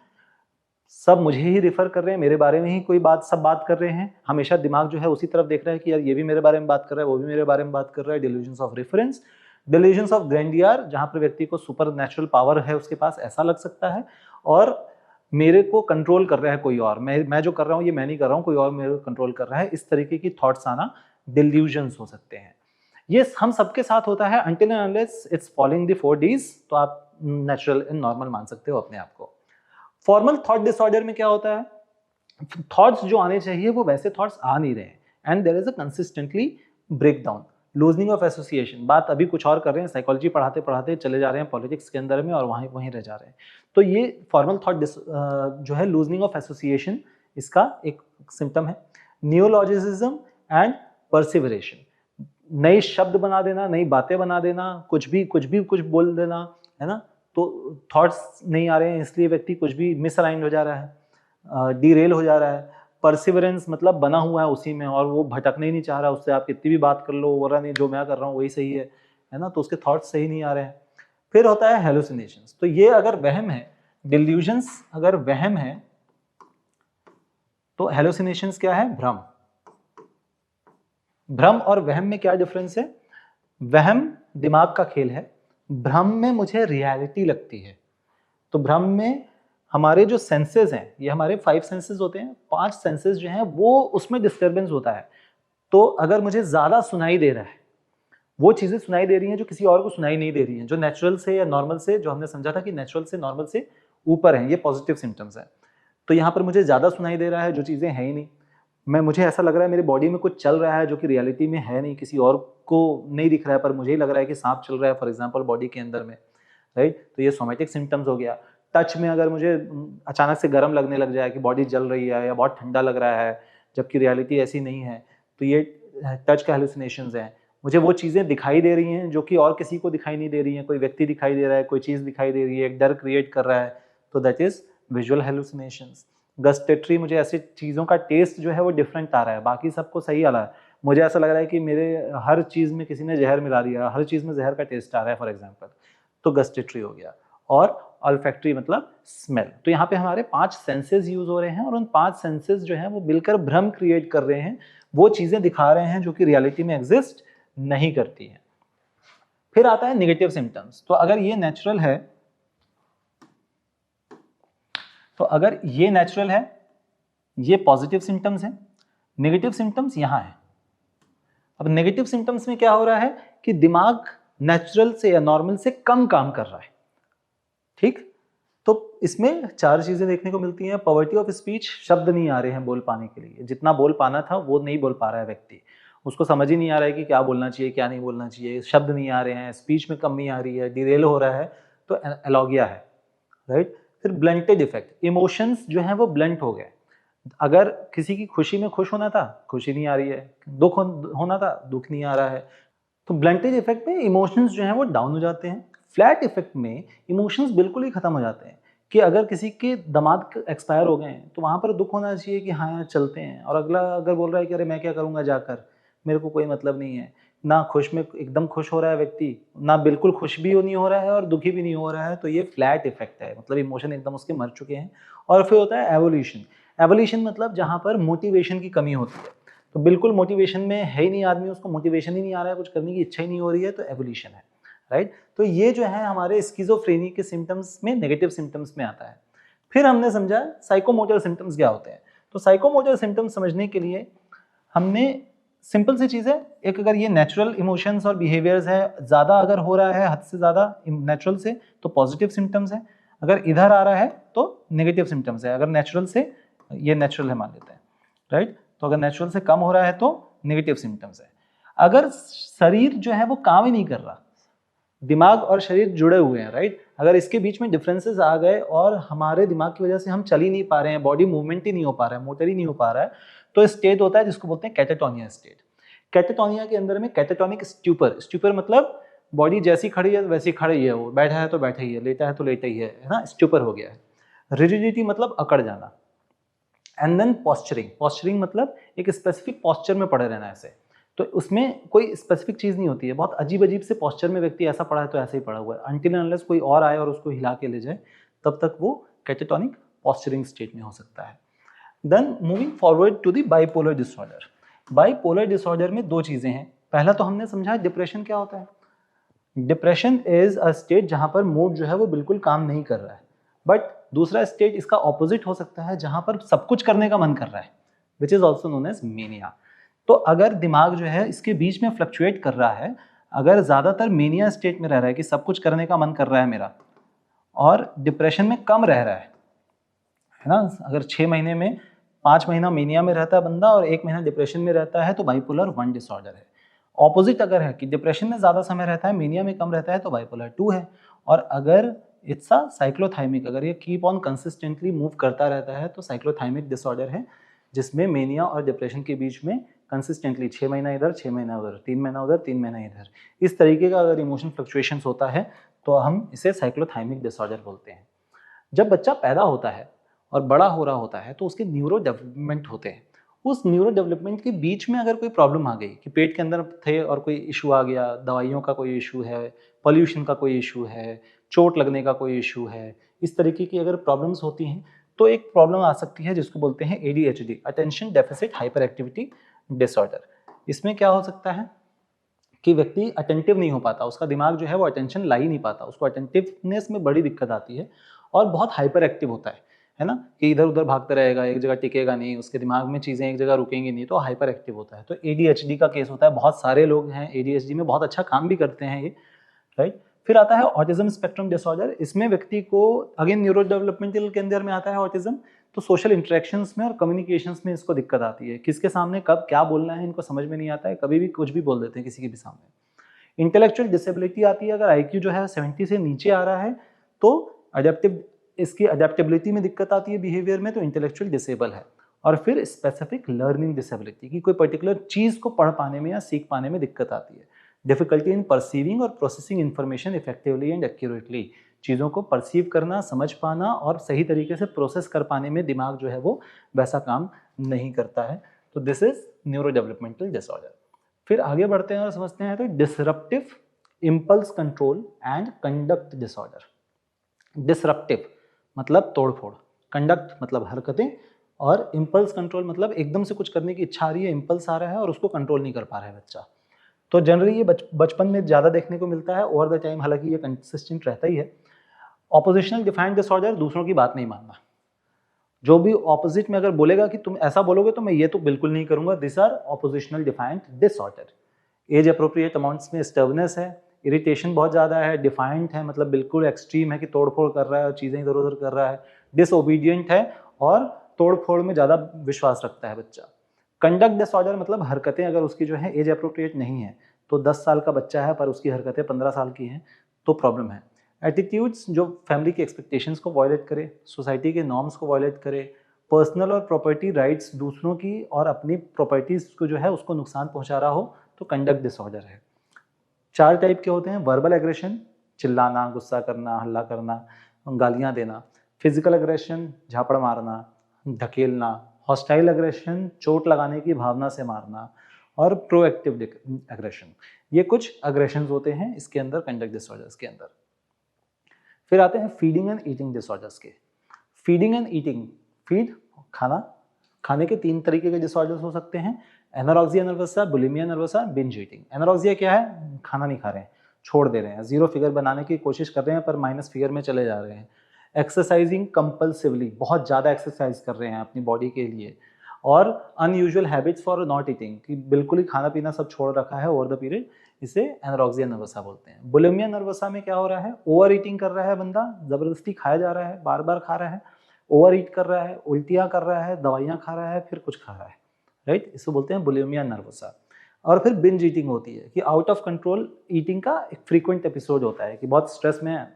Speaker 1: सब मुझे ही रिफर कर रहे हैं, मेरे बारे में ही कोई सब बात कर रहे हैं, हमेशा दिमाग जो है उसी तरफ देख रहा है कि यार ये भी मेरे बारे में बात कर रहा है, वो भी मेरे बारे में बात कर रहा है। Delusions of reference, delusions of grandeur, जहां पर व्यक्ति को सुपर नेचुरल पावर है उसके पास, ऐसा लग सकता है, और मेरे को कंट्रोल कर रहा है कोई और, मैं जो कर रहा हूँ ये मैं नहीं कर रहा हूँ, कोई और मेरे को कंट्रोल कर रहा है, इस तरीके की थॉट्स आना डिल्यूजन्स हो सकते हैं। ये हम सबके साथ होता है until and unless it's following the 4 Ds, तो आप नेचुरल एंड नॉर्मल मान सकते हो अपने आप को। फॉर्मल थॉट डिसऑर्डर में क्या होता है? थॉट्स जो आने चाहिए वो वैसे थॉट्स आ नहीं रहे हैं, and there is a consistently breakdown, loosening of association. बात अभी कुछ और कर रहे हैं, साइकोलॉजी पढ़ाते पढ़ाते चले जा रहे हैं पॉलिटिक्स के अंदर में, और वहीं रह जा रहे हैं। तो ये फॉर्मल थॉट जो है लूजनिंग ऑफ एसोसिएशन, इसका एक सिम्टम है। नियोलॉजिज्म एंड परसिवरेशन, नए शब्द बना देना, नई बातें बना देना, कुछ बोल देना, है ना, तो थॉट्स नहीं आ रहे हैं इसलिए व्यक्ति कुछ भी मिसअलाइंड हो जा रहा है, डीरेल हो जा रहा है। परसिवरेंस मतलब बना हुआ है उसी में और वो भटकने ही नहीं चाह रहा, उससे आप कितनी भी बात कर लो, वो रहा नहीं, जो मैं कर रहा हूँ वही सही है ना, तो उसके थॉट्स सही नहीं आ रहे हैं। फिर होता है हेलुसिनेशंस। तो ये अगर वहम है, डिल्यूजन्स अगर वहम है, तो हेलुसिनेशंस क्या है? भ्रम। भ्रम और वहम में क्या डिफरेंस है? वहम दिमाग का खेल है, भ्रम में मुझे रियलिटी लगती है। तो भ्रम में हमारे जो सेंसेस हैं, ये हमारे 5 सेंसेस होते हैं, 5 सेंसेस जो हैं वो उसमें डिस्टर्बेंस होता है। तो अगर मुझे ज्यादा सुनाई दे रहा है, वो चीजें सुनाई दे रही हैं जो किसी और को सुनाई नहीं दे रही हैं, जो नेचुरल से या नॉर्मल से, जो हमने समझा था कि नेचुरल से नॉर्मल से ऊपर है, ये पॉजिटिव सिम्टम्स हैं। तो यहाँ पर मुझे ज्यादा सुनाई दे रहा है जो चीजें हैं ही नहीं। मुझे ऐसा लग रहा है मेरे बॉडी में कुछ चल रहा है जो कि रियलिटी में है नहीं, किसी और को नहीं दिख रहा है पर मुझे ही लग रहा है कि सांप चल रहा है फॉर एग्जांपल बॉडी के अंदर में, राइट। तो ये सोमेटिक सिम्टम्स हो गया। टच में अगर मुझे अचानक से गर्म लगने लग जाए कि बॉडी जल रही है या बहुत ठंडा लग रहा है जबकि रियलिटी ऐसी नहीं है, तो ये टच का हेलुसिनेशंस हैं। मुझे वो चीज़ें दिखाई दे रही हैं जो कि और किसी को दिखाई नहीं दे रही हैं, कोई व्यक्ति दिखाई दे रहा है, कोई चीज़ दिखाई दे रही है, एक डर क्रिएट कर रहा है, तो that is visual hallucinations. Gustatory, मुझे ऐसी चीज़ों का टेस्ट जो है वो डिफरेंट आ रहा है, बाकी सबको सही आ रहा है, मुझे ऐसा लग रहा है कि मेरे हर चीज़ में किसी ने जहर मिला दिया, हर चीज़ में जहर का टेस्ट आ रहा है फॉर एग्जाम्पल, तो गस्टेटरी हो गया। और ऑल्फैक्टरी मतलब स्मेल। तो यहाँ पे हमारे 5 सेंसेस यूज हो रहे हैं और उन 5 सेंसेस जो हैं वो मिलकर भ्रम क्रिएट कर रहे हैं, वो चीज़ें दिखा रहे हैं जो कि रियलिटी में एग्जिस्ट नहीं करती हैं। फिर आता है नेगेटिव सिम्टम्स। तो अगर ये नेचुरल है, तो अगर ये नेचुरल है, ये पॉजिटिव सिम्टम्स हैं, नेगेटिव सिम्टम्स यहाँ है। अब नेगेटिव सिम्टम्स में क्या हो रहा है कि दिमाग नेचुरल से या नॉर्मल से कम काम कर रहा है, ठीक। तो इसमें 4 चीजें देखने को मिलती हैं। पॉवर्टी ऑफ स्पीच, शब्द नहीं आ रहे हैं बोल पाने के लिए, जितना बोल पाना था वो नहीं बोल पा रहा है व्यक्ति, उसको समझ ही नहीं आ रहा है कि क्या बोलना चाहिए क्या नहीं बोलना चाहिए, शब्द नहीं आ रहे हैं, स्पीच में कमी आ रही है, डिरेल हो रहा है, तो एलॉगिया है, राइट। फिर ब्लंटेड इफेक्ट, इमोशंस जो है वो ब्लंट हो गए। अगर किसी की खुशी में खुश होना था, खुशी नहीं आ रही है, दुख होना था, दुख नहीं आ रहा है। तो ब्लंटेज इफेक्ट में इमोशंस जो हैं वो डाउन हो जाते हैं। फ्लैट इफेक्ट में इमोशंस बिल्कुल ही खत्म हो जाते हैं, कि अगर किसी के दामाद एक्सपायर हो गए हैं तो वहाँ पर दुख होना चाहिए कि हाँ यार चलते हैं, और अगला अगर बोल रहा है कि अरे मैं क्या करूँगा जाकर, मेरे को कोई मतलब नहीं है, ना खुश में एकदम खुश हो रहा है व्यक्ति, ना बिल्कुल खुश भी नहीं हो रहा है और दुखी भी नहीं हो रहा है, तो ये फ्लैट इफेक्ट है, मतलब इमोशन एकदम उसके मर चुके हैं। और फिर होता है एवोल्यूशन। एवोल्यूशन मतलब जहाँ पर मोटिवेशन की कमी होती है, तो बिल्कुल मोटिवेशन में है ही नहीं आदमी, उसको मोटिवेशन ही नहीं आ रहा है, कुछ करने की इच्छा ही नहीं हो रही है, तो एवोल्यूशन है, राइट। तो ये जो है हमारे स्किज़ोफ्रेनी के सिम्टम्स में, नेगेटिव सिम्टम्स में आता है। फिर हमने समझा साइकोमोटर सिम्टम्स क्या होते हैं। तो साइकोमोटर सिम्टम्स समझने के लिए हमने सिंपल सी चीज़ है, एक अगर ये नेचुरल इमोशंस और बिहेवियर्स है, ज़्यादा अगर हो रहा है हद से ज़्यादा नेचुरल से तो पॉजिटिव सिम्टम्स है, अगर इधर आ रहा है तो नेगेटिव सिम्टम्स है। अगर नेचुरल से, ये नेचुरल है मान लेते हैं, राइट, तो अगर नेचुरल से कम हो रहा है तो नेगेटिव सिम्टम्स है। अगर शरीर जो है वो काम ही नहीं कर रहा, दिमाग और शरीर जुड़े हुए हैं, राइट, अगर इसके बीच में डिफरेंसेस आ गए और हमारे दिमाग की वजह से हम चल ही नहीं पा रहे हैं, बॉडी मूवमेंट ही नहीं हो पा रहा है, मोटर ही नहीं हो पा रहा है, तो स्टेट होता है जिसको बोलते हैं कैटाटोनिया स्टेट। कैटाटोनिया के अंदर में कैटाटोनिक स्ट्यूपर, स्ट्यूपर मतलब बॉडी जैसी खड़ी है वैसी खड़ी है, वो बैठा है तो बैठा ही है, लेटा है तो लेटा ही है ना, स्ट्यूपर हो गया है। रिजिडिटी मतलब अकड़ जाना। एंड देन पॉस्चरिंग, पॉस्चरिंग मतलब एक स्पेसिफिक पॉस्चर में पड़े रहना ऐसे, तो उसमें कोई स्पेसिफिक चीज़ नहीं होती है, बहुत अजीब अजीब से पॉस्चर में व्यक्ति ऐसा पड़ा है तो ऐसे ही पड़ा हुआ है, अनटिल अनलेस कोई और आए और उसको हिला के ले जाए, तब तक वो कैटाटोनिक पॉस्चरिंग स्टेट में हो सकता है। Then moving forward to the bipolar disorder. Bipolar disorder में 2 चीज़ें हैं। पहला तो हमने समझा डिप्रेशन क्या होता है। डिप्रेशन इज अ स्टेट जहां पर मूड जो है वो बिल्कुल काम नहीं कर रहा है, बट दूसरा स्टेट इसका ऑपोजिट हो सकता है जहां पर सब कुछ करने का मन कर रहा है, which is also known as mania. तो अगर दिमाग जो है इसके बीच में फ्लक्चुएट कर रहा है, अगर ज़्यादातर मेनिया स्टेट में रह रहा है कि सब कुछ करने का मन कर रहा है मेरा, और डिप्रेशन में कम रह रहा है ना, अगर 6 महीने में 5 महीना मेनिया में रहता है बंदा और 1 महीना डिप्रेशन में रहता है, तो बाइपोलर 1 डिसऑर्डर है। ऑपोजिट अगर है कि डिप्रेशन में ज़्यादा समय रहता है, मेनिया में कम रहता है, तो बाइपोलर 2 है। और अगर इट्स अ साइक्लोथाइमिक, अगर ये कीप ऑन कंसिस्टेंटली मूव करता रहता है तो साइक्लोथाइमिक डिसऑर्डर है, जिसमें मेनिया और डिप्रेशन के बीच में कंसिस्टेंटली 6 महीना इधर 6 महीना उधर, 3 महीना उधर 3 महीना इधर, इस तरीके का अगर इमोशन फ्लक्चुएशंस होता है तो हम इसे साइक्लोथाइमिक डिसऑर्डर बोलते हैं। जब बच्चा पैदा होता है और बड़ा हो रहा होता है तो उसके न्यूरो डेवलपमेंट होते हैं, उस न्यूरो डेवलपमेंट के बीच में अगर कोई प्रॉब्लम आ गई कि पेट के अंदर थे और कोई इशू आ गया, दवाइयों का कोई इशू है, पॉल्यूशन का कोई इशू है, चोट लगने का कोई इशू है, इस तरीके की अगर प्रॉब्लम्स होती हैं तो एक प्रॉब्लम आ सकती है जिसको बोलते हैं ADHD, attention deficit hyper activity disorder. इसमें क्या हो सकता है कि व्यक्ति अटेंटिव नहीं हो पाता, उसका दिमाग जो है वो अटेंशन ला ही नहीं पाता, उसको अटेंटिवनेस में बड़ी दिक्कत आती है और बहुत हाइपर एक्टिव होता है ना, कि इधर उधर भागता रहेगा, एक जगह टिकेगा नहीं, उसके दिमाग में चीज़ें एक जगह रुकेंगी नहीं, तो हाइपर एक्टिव होता है। तो ADHD का केस होता है, बहुत सारे लोग हैं ADHD में, बहुत अच्छा काम भी करते हैं ये, राइट। फिर आता है ऑटिज्म स्पेक्ट्रम डिसऑर्डर। इसमें व्यक्ति को अगेन न्यूरो डेवलपमेंटल के अंदर में आता है ऑटिज्म, तो सोशल इंटरेक्शंस में और कम्युनिकेशंस में इसको दिक्कत आती है, किसके सामने कब क्या बोलना है इनको समझ में नहीं आता है, कभी भी कुछ भी बोल देते हैं किसी के भी सामने। इंटेलेक्चुअल डिसेबिलिटी आती है, अगर IQ जो है 70 से नीचे आ रहा है तो इसकी अडेप्टेबिलिटी में दिक्कत आती है बिहेवियर में, तो इंटेलेक्चुअल डिसेबल है। और फिर स्पेसिफिक लर्निंग डिसेबिलिटी की कोई पर्टिकुलर चीज को पढ़ पाने में या सीख पाने में दिक्कत आती है। डिफिकल्टी इन परसीविंग और processing information effectively and accurately, चीज़ों को परसीव करना, समझ पाना और सही तरीके से प्रोसेस कर पाने में दिमाग जो है वो वैसा काम नहीं करता है। तो this is neuro developmental disorder. फिर आगे बढ़ते हैं और समझते हैं तो disruptive impulse control and conduct disorder. Disruptive मतलब तोड़फोड़, कंडक्ट मतलब हरकतें, और इम्पल्स कंट्रोल मतलब एकदम से कुछ करने की इच्छा आ रही है, इम्पल्स आ रहा है और उसको कंट्रोल नहीं कर पा रहा है बच्चा। तो जनरली ये बचपन में ज़्यादा देखने को मिलता है, ओवर द टाइम हालांकि ये कंसिस्टेंट रहता ही है। ऑपोजिशनल डिफाइंड डिसऑर्डर, दूसरों की बात नहीं मानना, जो भी ऑपोजिट में अगर बोलेगा कि तुम ऐसा बोलोगे तो मैं ये तो बिल्कुल नहीं करूंगा, this are oppositional defined disorder. As appropriate amounts में स्टर्वनेस है, इरिटेशन बहुत ज़्यादा है, डिफाइंट है मतलब बिल्कुल एक्सट्रीम है कि तोड़फोड़ कर रहा है और चीज़ें इधर उधर कर रहा है, डिसओबीडियंट है और तोड़फोड़ में ज़्यादा विश्वास रखता है बच्चा। कंडक्ट डिसऑर्डर मतलब हरकतें अगर उसकी जो है एज अप्रोप्रिएट नहीं है, तो 10 साल का बच्चा है पर उसकी हरकतें 15 साल की हैं तो प्रॉब्लम है। एटीट्यूड्स जो फैमिली के एक्सपेक्टेशंस को वायलेट करे, सोसाइटी के नॉर्म्स को वायलेट करे, पर्सनल और प्रॉपर्टी राइट्स दूसरों की और अपनी प्रॉपर्टीज को जो है उसको नुकसान पहुंचा रहा हो, तो कंडक्ट डिसऑर्डर है। 4 टाइप के होते हैं, वर्बल एग्रेशन चिल्लाना, गुस्सा करना, हल्ला करना, गालियां देना, फिजिकल एग्रेशन झापड़ मारना, धकेलना, हॉस्टाइल एग्रेशन चोट लगाने की भावना से मारना, और प्रोएक्टिव एग्रेशन। ये कुछ एग्रेशंस होते हैं इसके अंदर, कंडक्ट डिसऑर्डर्स के अंदर। फिर आते हैं फीडिंग एंड ईटिंग डिसऑर्डर्स के। फीडिंग एंड ईटिंग, फीड खाना, खाने के 3 तरीके के डिसऑर्डर्स हो सकते हैं, anorexia nervosa, bulimia nervosa, binge eating. Anorexia क्या है, खाना नहीं खा रहे हैं, छोड़ दे रहे हैं, 0 फिगर बनाने की कोशिश कर रहे हैं पर माइनस फिगर में चले जा रहे हैं। एक्सरसाइजिंग कंपल्सिवली, बहुत ज़्यादा एक्सरसाइज कर रहे हैं अपनी बॉडी के लिए, और unusual habits for not eating, कि बिल्कुल ही खाना पीना सब छोड़ रखा है ओवर द पीरियड, इसे एनोरेक्सिया नर्वसा बोलते हैं। बुलिमिया नर्वसा में क्या हो रहा है, ओवर ईटिंग कर रहा है बंदा, जबरदस्ती खाया जा रहा है, बार बार खा रहा है, ओवर ईट कर रहा है, उल्टियाँ कर रहा है, दवाइयाँ खा रहा है, फिर कुछ खा रहा है, राइट, इसको बोलते हैं बुलिमिया नर्वसा। और फिर बिंज ईटिंग होती है कि आउट ऑफ कंट्रोल ईटिंग का एक फ्रीक्वेंट एपिसोड होता है कि बहुत स्ट्रेस में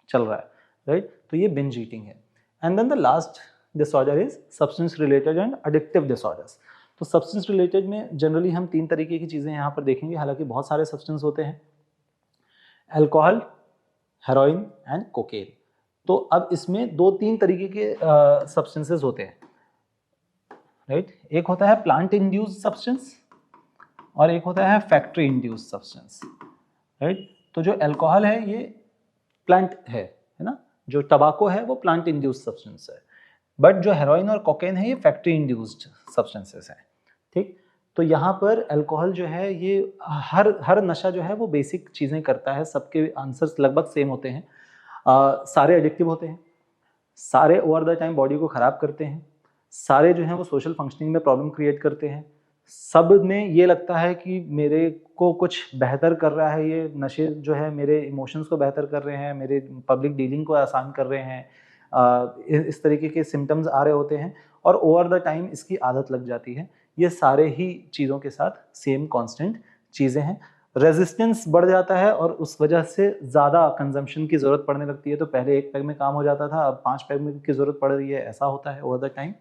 Speaker 1: चल रहा है, राइट, तो ये बिंज ईटिंग है। And then the last disorder is substance related and addictive disorders. तो सब्सटेंस रिलेटेड में जनरली हम 3 तरीके की चीज़ें यहाँ पर देखेंगे, हालांकि बहुत सारे सब्सटेंस होते हैं, अल्कोहल, हेरोइन एंड कोकेन। तो अब इसमें 2-3 तरीके के सब्सटेंसेस होते हैं, राइट। एक होता है प्लांट इंड्यूस्ड सब्सटेंस और एक होता है फैक्ट्री इंड्यूस्ड सब्सटेंस, राइट। तो जो अल्कोहल है ये प्लांट है ना, जो टबाको है वो प्लांट इंड्यूस्ड सब्सटेंस है, बट जो हेरोइन और कोकेन है ये फैक्ट्री इंड्यूस्ड सब्सटेंसेस हैं, ठीक। तो यहाँ पर अल्कोहल जो है ये हर नशा जो है वो बेसिक चीज़ें करता है, सबके आंसर्स लगभग सेम होते हैं, सारे एडिक्टिव होते हैं, सारे ओवर द टाइम बॉडी को ख़राब करते हैं, सारे जो हैं वो सोशल फंक्शनिंग में प्रॉब्लम क्रिएट करते हैं, सब में ये लगता है कि मेरे को कुछ बेहतर कर रहा है, ये नशे जो है मेरे इमोशंस को बेहतर कर रहे हैं, मेरे पब्लिक डीलिंग को आसान कर रहे हैं, इस तरीके के सिम्टम्स आ रहे होते हैं और ओवर द टाइम इसकी आदत लग जाती है। ये सारे ही चीज़ों के साथ सेम कांस्टेंट चीज़ें हैं। रेजिस्टेंस बढ़ जाता है और उस वजह से ज़्यादा कंजम्पशन की ज़रूरत पड़ने लगती है, तो पहले 1 पैग में काम हो जाता था, अब 5 पैग में की ज़रूरत पड़ रही है, ऐसा होता है ओवर द टाइम।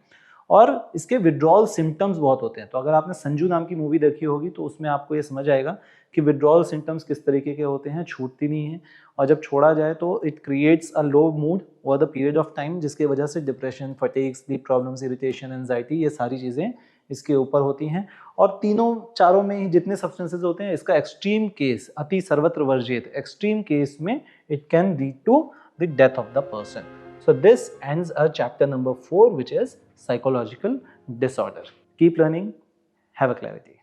Speaker 1: और इसके विड्रॉल सिम्टम्स बहुत होते हैं, तो अगर आपने संजू नाम की मूवी देखी होगी तो उसमें आपको ये समझ आएगा कि विड्रॉल सिम्टम्स किस तरीके के होते हैं, छूटती नहीं है, और जब छोड़ा जाए तो it creates a low mood over the period of time, जिसकी वजह से depression, fatigue, sleep problems, irritation, anxiety, ये सारी चीज़ें इसके ऊपर होती हैं। और तीनों चारों में ही जितने सब्सटेंसेज होते हैं, इसका एक्सट्रीम केस, अति सर्वत्र वर्जित एक्सट्रीम केस में it can lead to the death of the person. So this ends our chapter number 4, which is psychological disorder. Keep learning. Have a clarity.